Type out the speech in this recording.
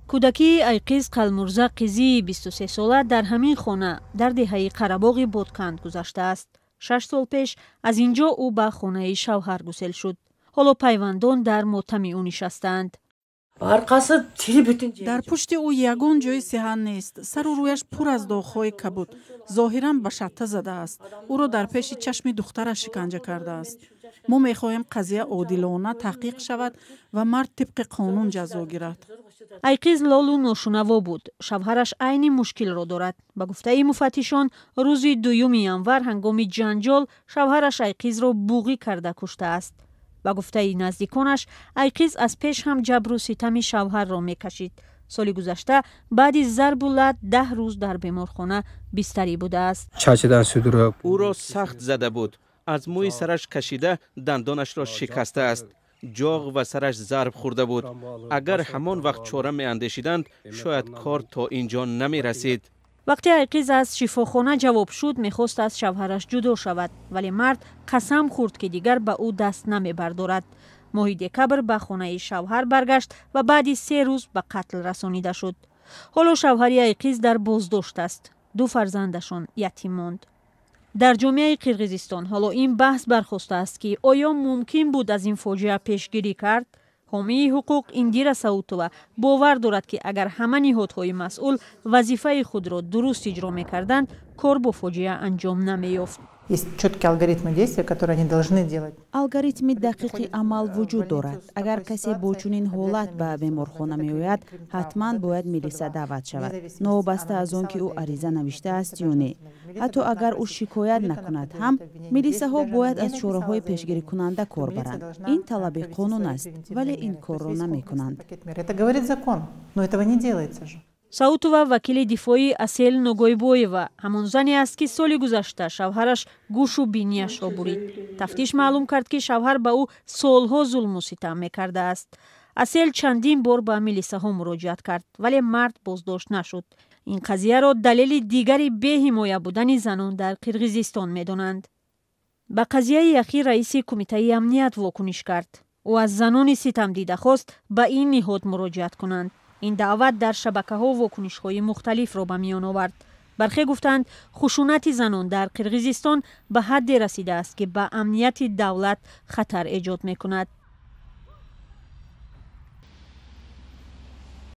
کودکی ایقیز قلمرزا قیزی 23 ساله در همین خانه در دهه قره‌باغ بادکند گذشته است. 6 سال پیش از اینجا او به خانه شوهر گسیل شد. حالا پیوندان در ماتم او نشستند. در پشت او یگان جای صحن نیست. سر و رویش پر از داغ‌های کبود. ظاهراً به شطه زده است. او را در پیش چشم دخترش شکنجه کرده است. ما می‌خواهیم قضیه عادلانه تحقیق شود و مرد طبق قانون جزا گیرد. ایقیز لالو ناشنوا بود. شوهرش عین مشکل را دارد. به گفته مفتشان روز 2 ینور هنگام جنجال شوهرش ایقیز را بوغی کرده کشته است. به گفته نزدیکانش ایقیز از پیش هم جبر و ستم شوهر را میکشید. سال گذشته بعد ضرب و لعن 10 روز در بیمارخانه بستری بوده است. او را سخت زده بود. از موی سرش کشیده دندانش را شکسته است. جاغ و سرش ضرب خورده بود. اگر همان وقت چاره می اندیشیدند شاید کار تا اینجا نمی رسید. وقتی ایقیز از شفاخانه جواب شد میخواست از شوهرش جدا شود، ولی مرد قسم خورد که دیگر به او دست نمی بردارد. ماه دکبر به خانه شوهر برگشت و بعد 3 روز به قتل رسانیده شد. حالا شوهر ایقیز در بازداشت است. 2 فرزندشان یتیم ماند. در جامعه قرقیزستان حالا این بحث برخاسته است که آیا ممکن بود از این فاجعه پیشگیری کرد؟ حامی حقوق ایندیرا ساوتووا باور دارد که اگر همه نهادهای مسئول وظیفه خود را درست اجرا می‌کردند، کار با فاجعه انجام نمی‌یافت. алгоритми дақиқи амал вуҷуд дорад. агар касе бо чунин ҳолат ба беморхона меояд, ҳатман бояд милиса даъват шавад, новобаста аз он ки ӯ ариза навиштааст ё не. ҳатто агар ӯ шикоят накунад ҳам, милисаҳо бояд аз чораҳои пешгирикунанда кор баранд. ин талаби қонун аст, вале ин корро намекунанд. саутова вакили дифои асел ногойбоева ҳамон зане аст ки соли гузашта шавҳараш гӯшу бинияшро бурид. тафтиш маълум кард ки шавҳар ба ӯ солҳо зулму ситам мекардааст. асел чандин бор ба милисаҳо муроҷиат кард, вале мард боздошт нашуд. ин қазияро далели дигари беҳимоя будани занон дар қирғизистон медонанд. ба қазияи ахир раиси кумитаи амният вокуниш кард. ӯ аз занони ситамдида хост ба ин ниҳод муроҷиат кунанд. ин даъват дар шабакаҳо вокунишҳои мухталифро ба миён овард. бархе гуфтанд хушунати занон дар қирғизистон ба ҳадде расидааст ки ба амнияти давлат хатар эҷод мекунад.